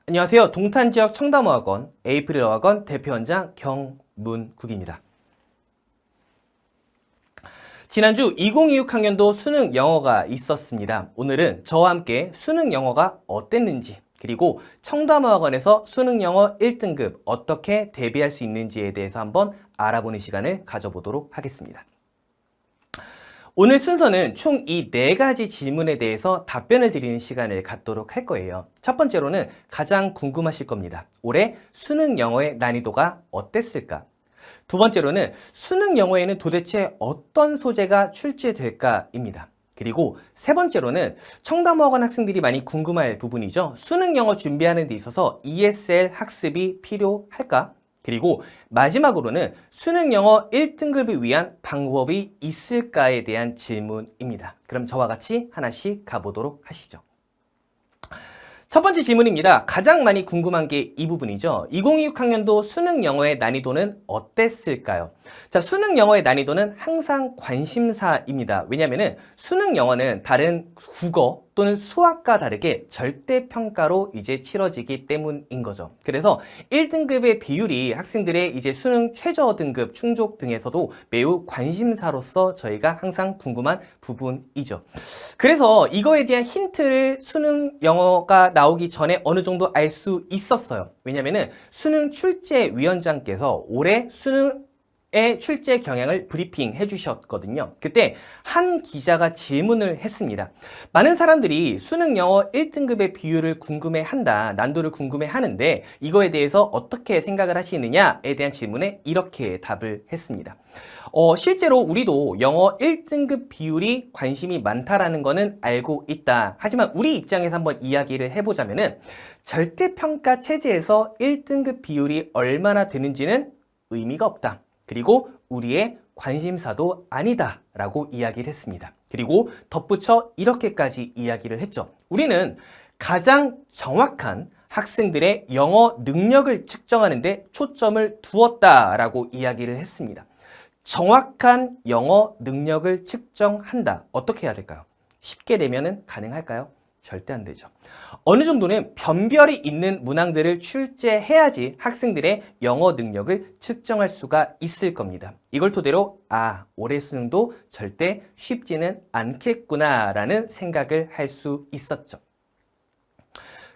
안녕하세요. 동탄지역 청담어학원 에이프릴어학원 대표원장 경문국입니다. 지난주 2026 학년도 수능 영어가 있었습니다. 오늘은 저와 함께 수능 영어가 어땠는지, 그리고 청담어학원에서 수능 영어 1등급 어떻게 대비할 수 있는지에 대해서 한번 알아보는 시간을 가져보도록 하겠습니다. 오늘 순서는 총 이 4가지 질문에 대해서 답변을 드리는 시간을 갖도록 할 거예요. 첫 번째로는 가장 궁금하실 겁니다. 올해 수능 영어의 난이도가 어땠을까? 두 번째로는 수능 영어에는 도대체 어떤 소재가 출제될까입니다. 그리고 세 번째로는 청담어학원 학생들이 많이 궁금할 부분이죠. 수능 영어 준비하는 데 있어서 ESL 학습이 필요할까? 그리고 마지막으로는 수능 영어 1등급을 위한 방법이 있을까에 대한 질문입니다. 그럼 저와 같이 하나씩 가보도록 하시죠. 첫 번째 질문입니다. 가장 많이 궁금한 게 이 부분이죠. 2026 학년도 수능 영어의 난이도는 어땠을까요? 자, 수능 영어의 난이도는 항상 관심사입니다. 왜냐하면 수능 영어는 다른 국어 또는 수학과 다르게 절대평가로 이제 치러지기 때문인 거죠. 그래서 1등급의 비율이 학생들의 이제 수능 최저 등급, 충족 등에서도 매우 관심사로서 저희가 항상 궁금한 부분이죠. 그래서 이거에 대한 힌트를 수능 영어가 나오기 전에 어느 정도 알 수 있었어요. 왜냐면은 수능 출제위원장께서 올해 수능의 출제 경향을 브리핑 해주셨거든요. 그때 한 기자가 질문을 했습니다. 많은 사람들이 수능 영어 1등급의 비율을 궁금해한다, 난도를 궁금해하는데 이거에 대해서 어떻게 생각을 하시느냐에 대한 질문에 이렇게 답을 했습니다. 실제로 우리도 영어 1등급 비율이 관심이 많다라는 거는 알고 있다. 하지만 우리 입장에서 한번 이야기를 해보자면은 절대평가 체제에서 1등급 비율이 얼마나 되는지는 의미가 없다. 그리고 우리의 관심사도 아니다 라고 이야기를 했습니다. 그리고 덧붙여 이렇게까지 이야기를 했죠. 우리는 가장 정확한 학생들의 영어 능력을 측정하는 데 초점을 두었다라고 이야기를 했습니다. 정확한 영어 능력을 측정한다. 어떻게 해야 될까요? 쉽게 내면은 가능할까요? 절대 안 되죠. 어느 정도는 변별이 있는 문항들을 출제해야지 학생들의 영어 능력을 측정할 수가 있을 겁니다. 이걸 토대로 올해 수능도 절대 쉽지는 않겠구나 라는 생각을 할 수 있었죠.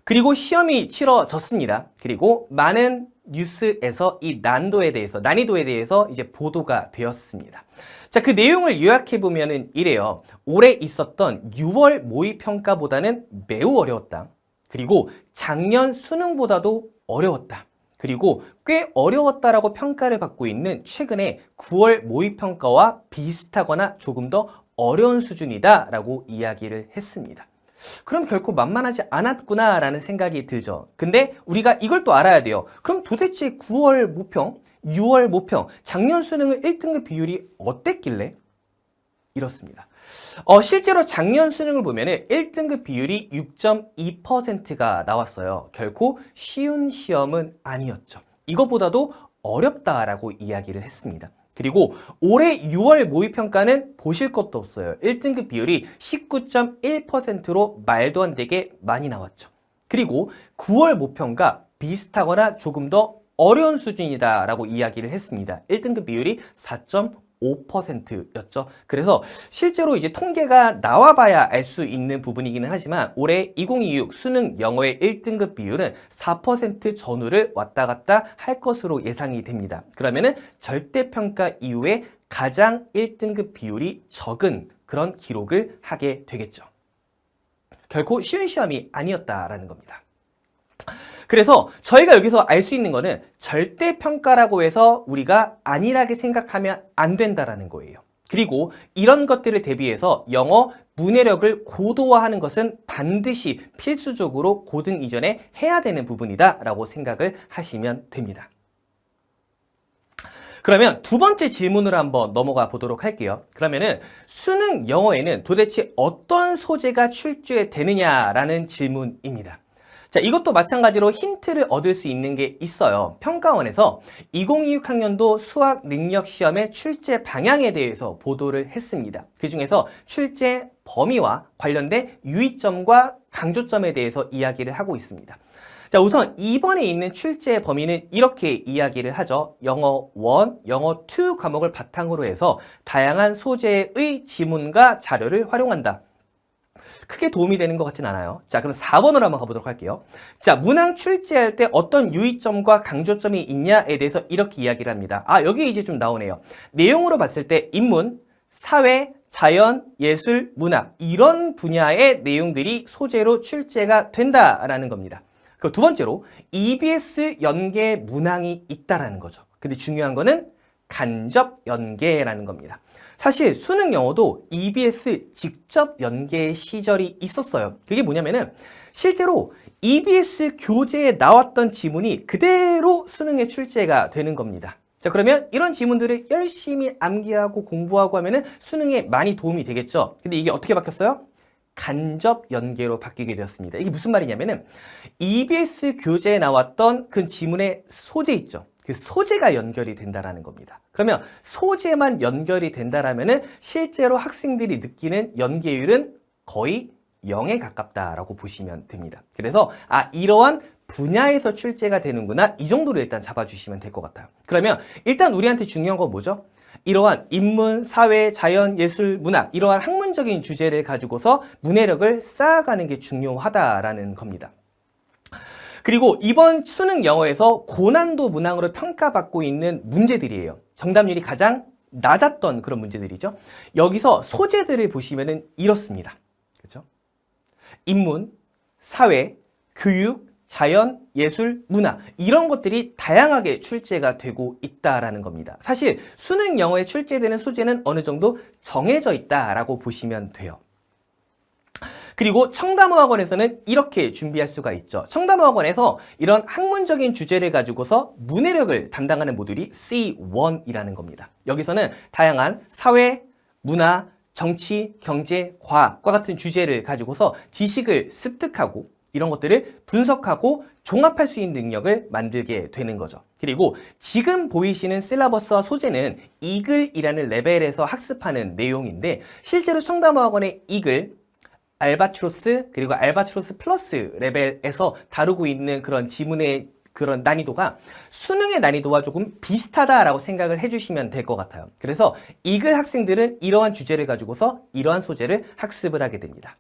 그리고 시험이 치러졌습니다. 그리고 많은 뉴스에서 이 난이도에 대해서 이제 보도가 되었습니다. 자, 그 내용을 요약해 보면은 이래요. 올해 있었던 6월 모의평가보다는 매우 어려웠다. 그리고 작년 수능보다도 어려웠다. 그리고 꽤 어려웠다라고 평가를 받고 있는 최근에 9월 모의평가와 비슷하거나 조금 더 어려운 수준이다 라고 이야기를 했습니다. 그럼 결코 만만하지 않았구나 라는 생각이 들죠. 근데 우리가 이걸 또 알아야 돼요. 그럼 도대체 9월 모평, 6월 모평, 작년 수능의 1등급 비율이 어땠길래? 이렇습니다. 실제로 작년 수능을 보면은 1등급 비율이 6.2%가 나왔어요. 결코 쉬운 시험은 아니었죠. 이거보다도 어렵다라고 이야기를 했습니다. 그리고 올해 6월 모의평가는 보실 것도 없어요. 1등급 비율이 19.1%로 말도 안 되게 많이 나왔죠. 그리고 9월 모평가 비슷하거나 조금 더 어려운 수준이다 라고 이야기를 했습니다. 1등급 비율이 4.5%였죠. 그래서 실제로 이제 통계가 나와봐야 알 수 있는 부분이기는 하지만 올해 2026 수능 영어의 1등급 비율은 4% 전후를 왔다 갔다 할 것으로 예상이 됩니다. 그러면은 절대평가 이후에 가장 1등급 비율이 적은 그런 기록을 하게 되겠죠. 결코 쉬운 시험이 아니었다라는 겁니다. 그래서 저희가 여기서 알 수 있는 거는 절대평가라고 해서 우리가 안일하게 생각하면 안 된다라는 거예요. 그리고 이런 것들을 대비해서 영어 문해력을 고도화하는 것은 반드시 필수적으로 고등 이전에 해야 되는 부분이다 라고 생각을 하시면 됩니다. 그러면 두 번째 질문으로 한번 넘어가 보도록 할게요. 그러면은 수능 영어에는 도대체 어떤 소재가 출제되느냐라는 질문입니다. 자, 이것도 마찬가지로 힌트를 얻을 수 있는 게 있어요. 평가원에서 2026학년도 수학 능력 시험의 출제 방향에 대해서 보도를 했습니다. 그 중에서 출제 범위와 관련된 유의점과 강조점에 대해서 이야기를 하고 있습니다. 자, 우선 이번에 있는 출제 범위는 이렇게 이야기를 하죠. 영어 1, 영어 2 과목을 바탕으로 해서 다양한 소재의 지문과 자료를 활용한다. 크게 도움이 되는 것 같진 않아요. 자, 그럼 4번으로 한번 가보도록 할게요. 자, 문항 출제할 때 어떤 유의점과 강조점이 있냐에 대해서 이렇게 이야기를 합니다. 아, 여기 이제 좀 나오네요. 내용으로 봤을 때 인문, 사회, 자연, 예술, 문학 이런 분야의 내용들이 소재로 출제가 된다라는 겁니다. 그 두 번째로 EBS 연계 문항이 있다라는 거죠. 근데 중요한 거는 간접 연계라는 겁니다. 사실 수능 영어도 EBS 직접 연계 시절이 있었어요. 그게 뭐냐면은 실제로 EBS 교재에 나왔던 지문이 그대로 수능에 출제가 되는 겁니다. 자, 그러면 이런 지문들을 열심히 암기하고 공부하고 하면은 수능에 많이 도움이 되겠죠. 근데 이게 어떻게 바뀌었어요? 간접 연계로 바뀌게 되었습니다. 이게 무슨 말이냐면은 EBS 교재에 나왔던 그 지문의 소재 있죠. 그 소재가 연결이 된다라는 겁니다. 그러면 소재만 연결이 된다라면은 실제로 학생들이 느끼는 연계율은 거의 0에 가깝다라고 보시면 됩니다. 그래서 이러한 분야에서 출제가 되는구나, 이 정도로 일단 잡아주시면 될 것 같아요. 그러면 일단 우리한테 중요한 건 뭐죠? 이러한 인문, 사회, 자연, 예술, 문학 이러한 학문적인 주제를 가지고서 문해력을 쌓아가는 게 중요하다라는 겁니다. 그리고 이번 수능 영어에서 고난도 문항으로 평가받고 있는 문제들이에요. 정답률이 가장 낮았던 그런 문제들이죠. 여기서 소재들을 보시면은 이렇습니다. 그렇죠? 인문, 사회, 교육, 자연, 예술, 문화 이런 것들이 다양하게 출제가 되고 있다라는 겁니다. 사실 수능 영어에 출제되는 소재는 어느 정도 정해져 있다라고 보시면 돼요. 그리고 청담어학원에서는 이렇게 준비할 수가 있죠. 청담어학원에서 이런 학문적인 주제를 가지고서 문해력을 담당하는 모듈이 C1이라는 겁니다. 여기서는 다양한 사회, 문화, 정치, 경제, 과학과 같은 주제를 가지고서 지식을 습득하고 이런 것들을 분석하고 종합할 수 있는 능력을 만들게 되는 거죠. 그리고 지금 보이시는 실라버스와 소재는 이글이라는 레벨에서 학습하는 내용인데 실제로 청담어학원의 이글, 알바트로스 그리고 알바트로스 플러스 레벨에서 다루고 있는 그런 지문의 그런 난이도가 수능의 난이도와 조금 비슷하다라고 생각을 해주시면 될 것 같아요. 그래서 이글 학생들은 이러한 주제를 가지고서 이러한 소재를 학습을 하게 됩니다.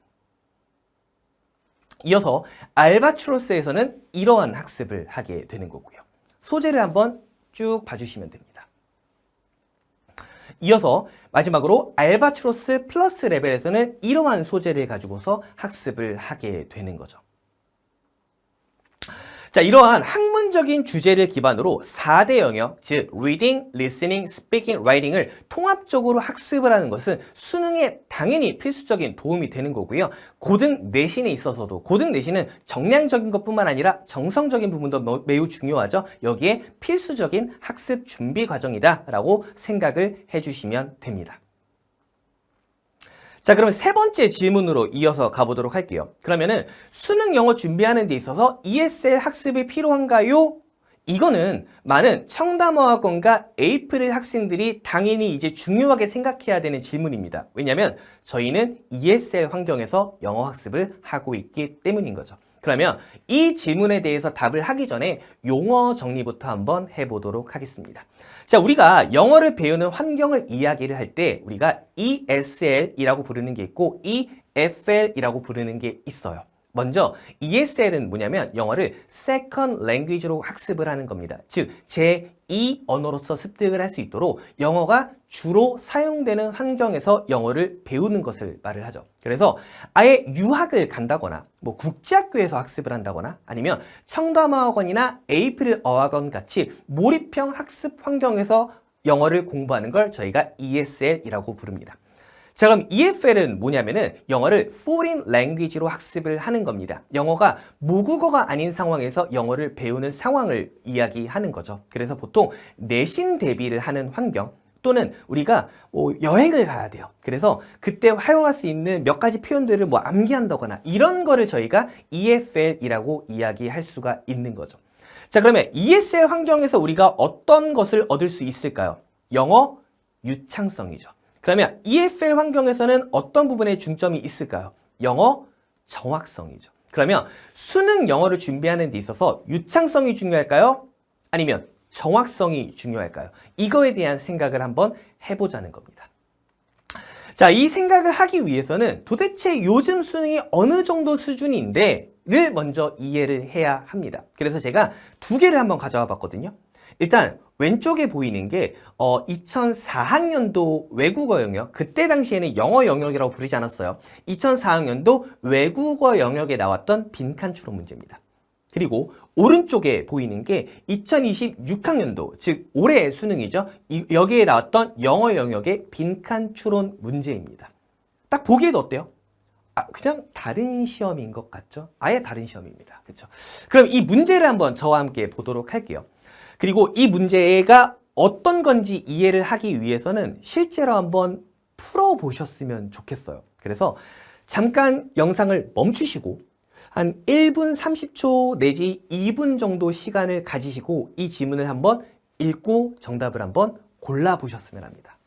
이어서 알바트로스에서는 이러한 학습을 하게 되는 거고요. 소재를 한번 쭉 봐주시면 됩니다. 이어서 마지막으로 알바트로스 플러스 레벨에서는 이러한 소재를 가지고서 학습을 하게 되는 거죠. 자, 이러한 학문적인 주제를 기반으로 4대 영역, 즉 Reading, Listening, Speaking, Writing을 통합적으로 학습을 하는 것은 수능에 당연히 필수적인 도움이 되는 거고요. 고등 내신에 있어서도 고등 내신은 정량적인 것뿐만 아니라 정성적인 부분도 매우 중요하죠. 여기에 필수적인 학습 준비 과정이다라고 생각을 해주시면 됩니다. 자, 그럼 세 번째 질문으로 이어서 가보도록 할게요. 그러면은 수능 영어 준비하는 데 있어서 ESL 학습이 필요한가요? 이거는 많은 청담어학원과 에이프릴 학생들이 당연히 이제 중요하게 생각해야 되는 질문입니다. 왜냐하면 저희는 ESL 환경에서 영어 학습을 하고 있기 때문인 거죠. 그러면 이 질문에 대해서 답을 하기 전에 용어 정리부터 한번 해보도록 하겠습니다. 자, 우리가 영어를 배우는 환경을 이야기를 할 때 우리가 ESL이라고 부르는 게 있고 EFL이라고 부르는 게 있어요. 먼저 ESL은 뭐냐면 영어를 Second Language로 학습을 하는 겁니다. 즉 제2 언어로서 습득을 할 수 있도록 영어가 주로 사용되는 환경에서 영어를 배우는 것을 말을 하죠. 그래서 아예 유학을 간다거나 뭐 국제학교에서 학습을 한다거나 아니면 청담어학원이나 에이프릴 어학원 같이 몰입형 학습 환경에서 영어를 공부하는 걸 저희가 ESL이라고 부릅니다. 자, 그럼 EFL은 뭐냐면은 영어를 Foreign Language로 학습을 하는 겁니다. 영어가 모국어가 아닌 상황에서 영어를 배우는 상황을 이야기하는 거죠. 그래서 보통 내신 대비를 하는 환경 또는 우리가 여행을 가야 돼요. 그래서 그때 활용할 수 있는 몇 가지 표현들을 암기한다거나 이런 거를 저희가 EFL이라고 이야기할 수가 있는 거죠. 자, 그러면 ESL 환경에서 우리가 어떤 것을 얻을 수 있을까요? 영어 유창성이죠. 그러면 EFL 환경에서는 어떤 부분에 중점이 있을까요? 영어 정확성이죠. 그러면 수능 영어를 준비하는 데 있어서 유창성이 중요할까요? 아니면 정확성이 중요할까요? 이거에 대한 생각을 한번 해보자는 겁니다. 자, 이 생각을 하기 위해서는 도대체 요즘 수능이 어느 정도 수준인데를 먼저 이해를 해야 합니다. 그래서 제가 두 개를 한번 가져와 봤거든요. 일단 왼쪽에 보이는 게 2004학년도 외국어 영역, 그때 당시에는 영어 영역이라고 부르지 않았어요. 2004학년도 외국어 영역에 나왔던 빈칸 추론 문제입니다. 그리고 오른쪽에 보이는 게 2026학년도, 즉 올해 수능이죠. 여기에 나왔던 영어 영역의 빈칸 추론 문제입니다. 딱 보기에도 어때요? 그냥 다른 시험인 것 같죠? 아예 다른 시험입니다. 그렇죠? 그럼 이 문제를 한번 저와 함께 보도록 할게요. 그리고 이 문제가 어떤 건지 이해를 하기 위해서는 실제로 한번 풀어보셨으면 좋겠어요. 그래서 잠깐 영상을 멈추시고 한 1분 30초 내지 2분 정도 시간을 가지시고 이 지문을 한번 읽고 정답을 한번 골라보셨으면 합니다.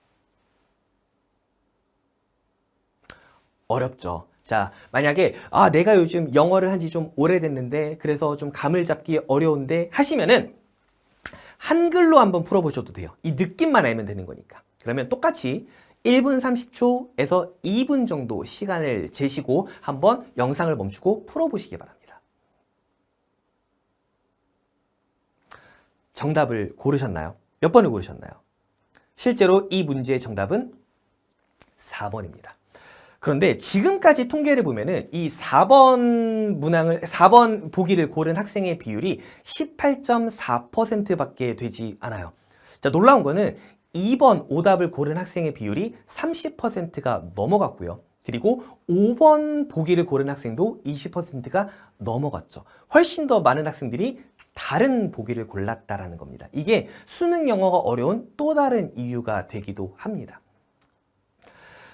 어렵죠? 자, 만약에 내가 요즘 영어를 한 지 좀 오래됐는데 그래서 좀 감을 잡기 어려운데 하시면은 한글로 한번 풀어보셔도 돼요. 이 느낌만 알면 되는 거니까. 그러면 똑같이 1분 30초에서 2분 정도 시간을 재시고 한번 영상을 멈추고 풀어보시기 바랍니다. 정답을 고르셨나요? 몇 번을 고르셨나요? 실제로 이 문제의 정답은 4번입니다. 그런데 지금까지 통계를 보면은 이 4번 보기를 고른 학생의 비율이 18.4%밖에 되지 않아요. 자, 놀라운 거는 2번 오답을 고른 학생의 비율이 30%가 넘어갔고요. 그리고 5번 보기를 고른 학생도 20%가 넘어갔죠. 훨씬 더 많은 학생들이 다른 보기를 골랐다라는 겁니다. 이게 수능 영어가 어려운 또 다른 이유가 되기도 합니다.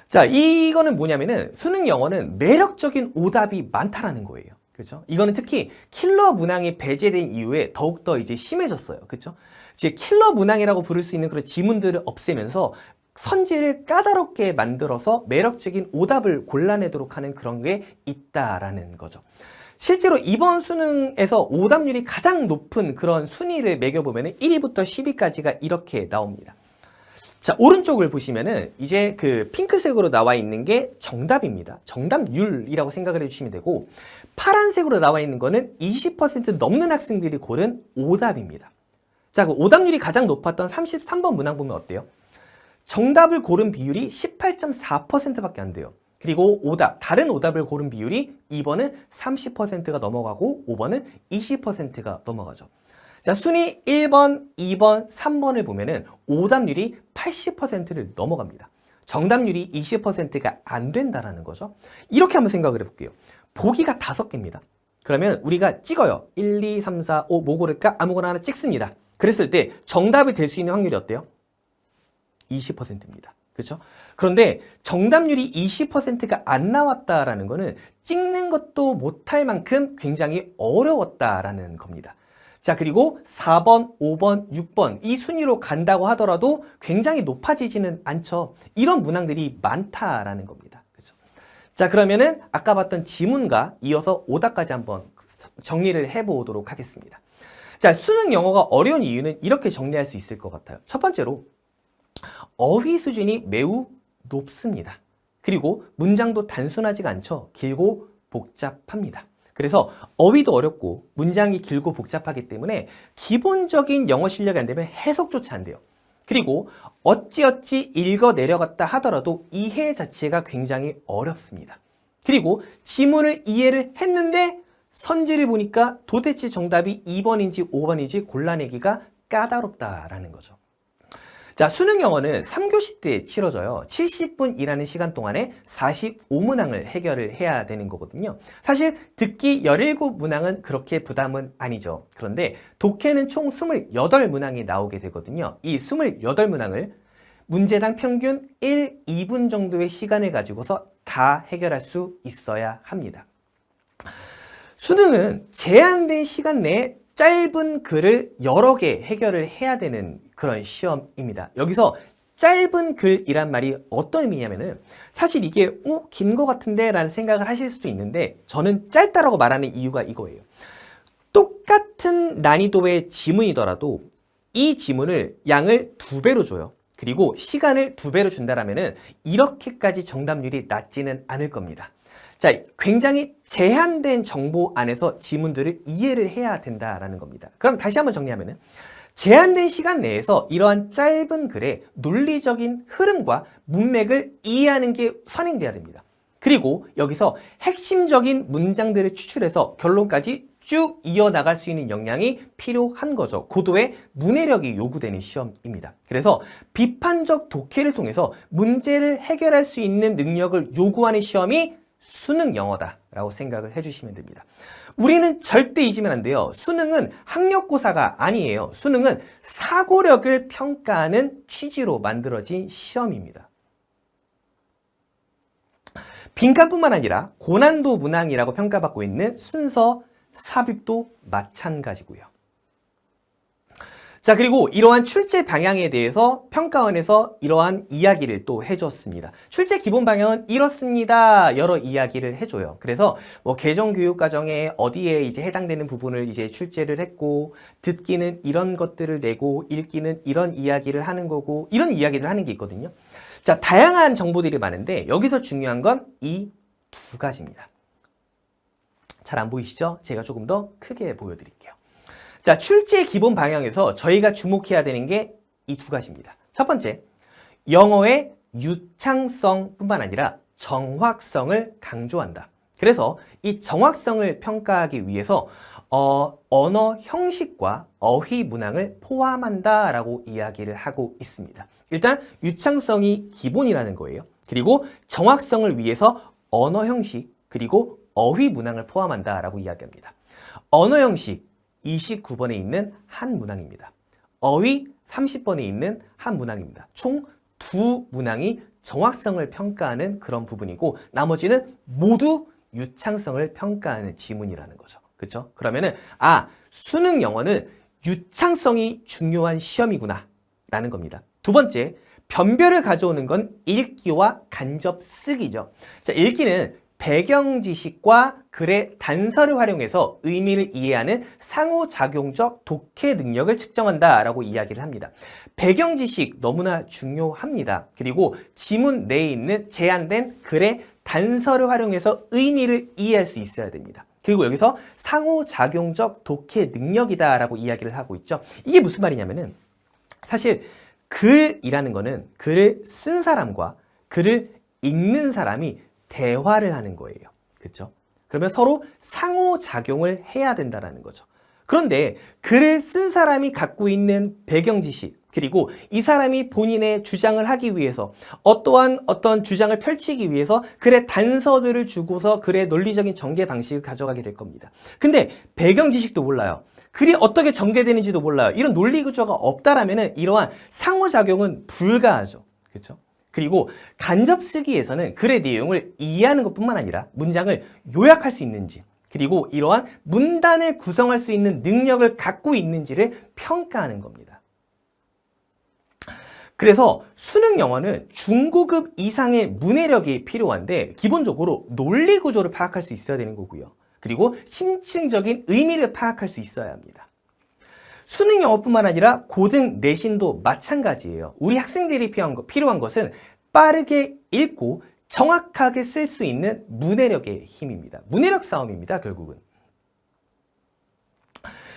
자, 이거는 뭐냐면은 수능 영어는 매력적인 오답이 많다라는 거예요. 그렇죠? 이거는 특히 킬러 문항이 배제된 이후에 더욱더 이제 심해졌어요. 그렇죠? 이제 킬러 문항이라고 부를 수 있는 그런 지문들을 없애면서 선지를 까다롭게 만들어서 매력적인 오답을 골라내도록 하는 그런 게 있다라는 거죠. 실제로 이번 수능에서 오답률이 가장 높은 그런 순위를 매겨보면 1위부터 10위까지가 이렇게 나옵니다. 자, 오른쪽을 보시면은 이제 그 핑크색으로 나와 있는 게 정답입니다. 정답률이라고 생각을 해주시면 되고, 파란색으로 나와 있는 거는 20% 넘는 학생들이 고른 오답입니다. 자, 그 오답률이 가장 높았던 33번 문항 보면 어때요? 정답을 고른 비율이 18.4%밖에 안 돼요. 그리고 다른 오답을 고른 비율이 2번은 30%가 넘어가고 5번은 20%가 넘어가죠. 자, 순위 1번, 2번, 3번을 보면은 오답률이 80%를 넘어갑니다. 정답률이 20%가 안 된다라는 거죠. 이렇게 한번 생각을 해볼게요. 보기가 5개입니다. 그러면 우리가 찍어요. 1, 2, 3, 4, 5, 뭐 고를까? 아무거나 하나 찍습니다. 그랬을 때 정답이 될 수 있는 확률이 어때요? 20%입니다. 그렇죠? 그런데 정답률이 20%가 안 나왔다라는 거는 찍는 것도 못할 만큼 굉장히 어려웠다라는 겁니다. 자, 그리고 4번, 5번, 6번 이 순위로 간다고 하더라도 굉장히 높아지지는 않죠. 이런 문항들이 많다라는 겁니다. 그렇죠? 자, 그러면은 아까 봤던 지문과 이어서 오답까지 한번 정리를 해보도록 하겠습니다. 자, 수능 영어가 어려운 이유는 이렇게 정리할 수 있을 것 같아요. 첫 번째로 어휘 수준이 매우 높습니다. 그리고 문장도 단순하지가 않죠. 길고 복잡합니다. 그래서 어휘도 어렵고 문장이 길고 복잡하기 때문에 기본적인 영어 실력이 안 되면 해석조차 안 돼요. 그리고 어찌어찌 읽어 내려갔다 하더라도 이해 자체가 굉장히 어렵습니다. 그리고 지문을 이해를 했는데 선지를 보니까 도대체 정답이 2번인지 5번인지 골라내기가 까다롭다라는 거죠. 자, 수능 영어는 3교시 때 치러져요. 70분이라는 시간 동안에 45문항을 해결을 해야 되는 거거든요. 사실 듣기 17문항은 그렇게 부담은 아니죠. 그런데 독해는 총 28문항이 나오게 되거든요. 이 28문항을 문제당 평균 1, 2분 정도의 시간을 가지고서 다 해결할 수 있어야 합니다. 수능은 제한된 시간 내에 짧은 글을 여러 개 해결을 해야 되는 그런 시험입니다. 여기서 짧은 글이란 말이 어떤 의미냐면은 사실 이게 긴 거 같은데 라는 생각을 하실 수도 있는데 저는 짧다라고 말하는 이유가 이거예요. 똑같은 난이도의 지문이더라도 이 지문을 양을 2배로 줘요. 그리고 시간을 2배로 준다라면은 이렇게까지 정답률이 낮지는 않을 겁니다. 자, 굉장히 제한된 정보 안에서 지문들을 이해를 해야 된다라는 겁니다. 그럼 다시 한번 정리하면은 제한된 시간 내에서 이러한 짧은 글의 논리적인 흐름과 문맥을 이해하는 게 선행돼야 됩니다. 그리고 여기서 핵심적인 문장들을 추출해서 결론까지 쭉 이어나갈 수 있는 역량이 필요한 거죠. 고도의 문해력이 요구되는 시험입니다. 그래서 비판적 독해를 통해서 문제를 해결할 수 있는 능력을 요구하는 시험이 수능 영어다라고 생각을 해주시면 됩니다. 우리는 절대 잊으면 안 돼요. 수능은 학력고사가 아니에요. 수능은 사고력을 평가하는 취지로 만들어진 시험입니다. 빈칸뿐만 아니라 고난도 문항이라고 평가받고 있는 순서 삽입도 마찬가지고요. 자, 그리고 이러한 출제 방향에 대해서 평가원에서 이러한 이야기를 또 해줬습니다. 출제 기본 방향은 이렇습니다. 여러 이야기를 해줘요. 그래서 뭐 개정교육과정에 어디에 이제 해당되는 부분을 이제 출제를 했고, 듣기는 이런 것들을 내고, 읽기는 이런 이야기를 하는 거고, 이런 이야기를 하는 게 있거든요. 자, 다양한 정보들이 많은데 여기서 중요한 건 이 2가지입니다. 잘 안 보이시죠? 제가 조금 더 크게 보여드릴게요. 자, 출제 기본 방향에서 저희가 주목해야 되는 게 이 2가지입니다. 첫 번째, 영어의 유창성뿐만 아니라 정확성을 강조한다. 그래서 이 정확성을 평가하기 위해서 언어 형식과 어휘 문항을 포함한다라고 이야기를 하고 있습니다. 일단 유창성이 기본이라는 거예요. 그리고 정확성을 위해서 언어 형식 그리고 어휘 문항을 포함한다라고 이야기합니다. 언어 형식 29번에 있는 한 문항입니다. 어휘 30번에 있는 한 문항입니다. 총 2문항이 정확성을 평가하는 그런 부분이고 나머지는 모두 유창성을 평가하는 지문이라는 거죠. 그렇죠? 그러면은 수능 영어는 유창성이 중요한 시험이구나 라는 겁니다. 두 번째, 변별을 가져오는 건 읽기와 간접 쓰기죠. 자, 읽기는 배경 지식과 글의 단서를 활용해서 의미를 이해하는 상호작용적 독해 능력을 측정한다라고 이야기를 합니다. 배경 지식 너무나 중요합니다. 그리고 지문 내에 있는 제한된 글의 단서를 활용해서 의미를 이해할 수 있어야 됩니다. 그리고 여기서 상호작용적 독해 능력이다라고 이야기를 하고 있죠. 이게 무슨 말이냐면은 사실 글이라는 거는 글을 쓴 사람과 글을 읽는 사람이 대화를 하는 거예요. 그렇죠? 그러면 서로 상호작용을 해야 된다는 거죠. 그런데 글을 쓴 사람이 갖고 있는 배경 지식 그리고 이 사람이 본인의 주장을 하기 위해서 어떤 주장을 펼치기 위해서 글의 단서들을 주고서 글의 논리적인 전개 방식을 가져가게 될 겁니다. 근데 배경 지식도 몰라요. 글이 어떻게 전개되는지도 몰라요. 이런 논리 구조가 없다라면 이러한 상호작용은 불가하죠. 그렇죠? 그리고 간접 쓰기에서는 글의 내용을 이해하는 것뿐만 아니라 문장을 요약할 수 있는지 그리고 이러한 문단을 구성할 수 있는 능력을 갖고 있는지를 평가하는 겁니다. 그래서 수능 영어는 중고급 이상의 문해력이 필요한데 기본적으로 논리 구조를 파악할 수 있어야 되는 거고요. 그리고 심층적인 의미를 파악할 수 있어야 합니다. 수능 영어뿐만 아니라 고등 내신도 마찬가지예요. 우리 학생들이 필요한 것은 빠르게 읽고 정확하게 쓸 수 있는 문해력의 힘입니다. 문해력 싸움입니다, 결국은.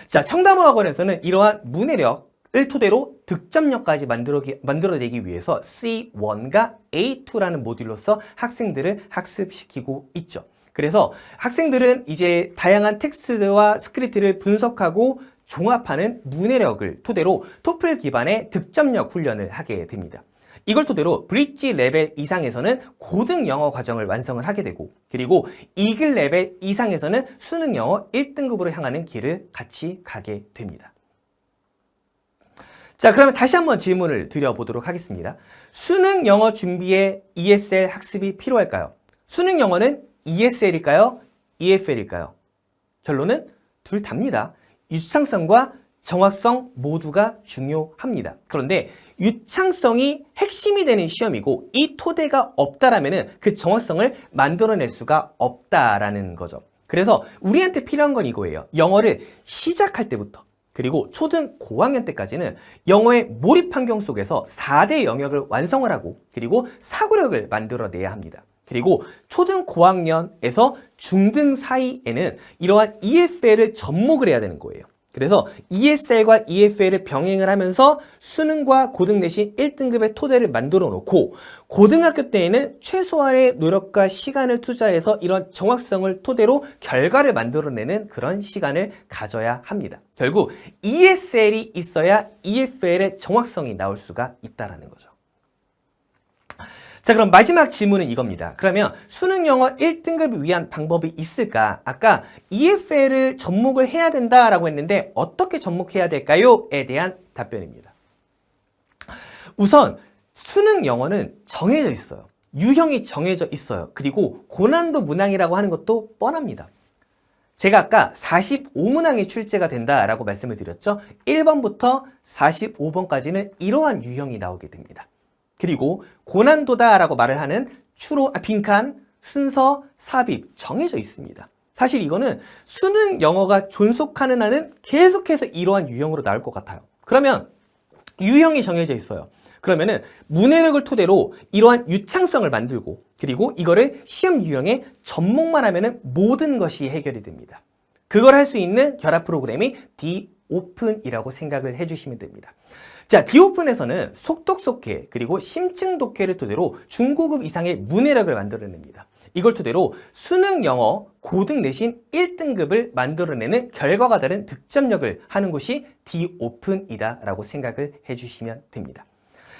자, 청담호학원에서는 이러한 문해력을 토대로 득점력까지 만들어내기 위해서 C1과 A2라는 모듈로서 학생들을 학습시키고 있죠. 그래서 학생들은 이제 다양한 텍스트와 스크립트를 분석하고 종합하는 문해력을 토대로 토플 기반의 득점력 훈련을 하게 됩니다. 이걸 토대로 브릿지 레벨 이상에서는 고등 영어 과정을 완성을 하게 되고 그리고 이글 레벨 이상에서는 수능 영어 1등급으로 향하는 길을 같이 가게 됩니다. 자, 그러면 다시 한번 질문을 드려보도록 하겠습니다. 수능 영어 준비에 ESL 학습이 필요할까요? 수능 영어는 ESL일까요? EFL일까요? 결론은 둘 다입니다. 유창성과 정확성 모두가 중요합니다. 그런데 유창성이 핵심이 되는 시험이고 이 토대가 없다라면 그 정확성을 만들어낼 수가 없다라는 거죠. 그래서 우리한테 필요한 건 이거예요. 영어를 시작할 때부터 그리고 초등 고학년 때까지는 영어의 몰입 환경 속에서 4대 영역을 완성을 하고 그리고 사고력을 만들어내야 합니다. 그리고 초등 고학년에서 중등 사이에는 이러한 EFL을 접목을 해야 되는 거예요. 그래서 ESL과 EFL을 병행을 하면서 수능과 고등 내신 1등급의 토대를 만들어 놓고 고등학교 때에는 최소한의 노력과 시간을 투자해서 이런 정확성을 토대로 결과를 만들어내는 그런 시간을 가져야 합니다. 결국 ESL이 있어야 EFL의 정확성이 나올 수가 있다는 거죠. 자, 그럼 마지막 질문은 이겁니다. 그러면 수능 영어 1등급을 위한 방법이 있을까? 아까 EFL을 접목을 해야 된다라고 했는데 어떻게 접목해야 될까요? 에 대한 답변입니다. 우선 수능 영어는 정해져 있어요. 유형이 정해져 있어요. 그리고 고난도 문항이라고 하는 것도 뻔합니다. 제가 아까 45문항이 출제가 된다라고 말씀을 드렸죠. 1번부터 45번까지는 이러한 유형이 나오게 됩니다. 그리고 고난도다라고 말을 하는 빈칸, 순서, 삽입 정해져 있습니다. 사실 이거는 수능 영어가 존속하는 한은 계속해서 이러한 유형으로 나올 것 같아요. 그러면 유형이 정해져 있어요. 그러면은 문해력을 토대로 이러한 유창성을 만들고 그리고 이거를 시험 유형에 접목만 하면은 모든 것이 해결이 됩니다. 그걸 할 수 있는 결합 프로그램이 디오픈이라고 생각을 해주시면 됩니다. 자, 디오픈에서는 속독속해 그리고 심층독해를 토대로 중고급 이상의 문해력을 만들어냅니다. 이걸 토대로 수능 영어 고등 내신 1등급을 만들어내는 결과가 다른 득점력을 하는 곳이 디오픈이다라고 생각을 해주시면 됩니다.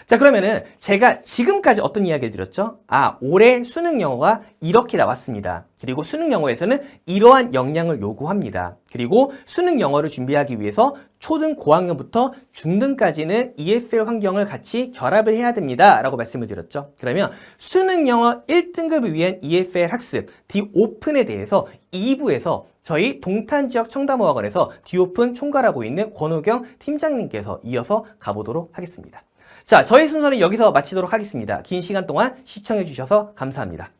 자, 그러면은 제가 지금까지 어떤 이야기를 드렸죠? 올해 수능 영어가 이렇게 나왔습니다. 그리고 수능 영어에서는 이러한 역량을 요구합니다. 그리고 수능 영어를 준비하기 위해서 초등 고학년부터 중등까지는 EFL 환경을 같이 결합을 해야 됩니다. 라고 말씀을 드렸죠. 그러면 수능 영어 1등급을 위한 EFL 학습 디오픈에 대해서 2부에서 저희 동탄지역 청담어학원에서 디오픈 총괄하고 있는 권호경 팀장님께서 이어서 가보도록 하겠습니다. 자, 저희 순서는 여기서 마치도록 하겠습니다. 긴 시간 동안 시청해 주셔서 감사합니다.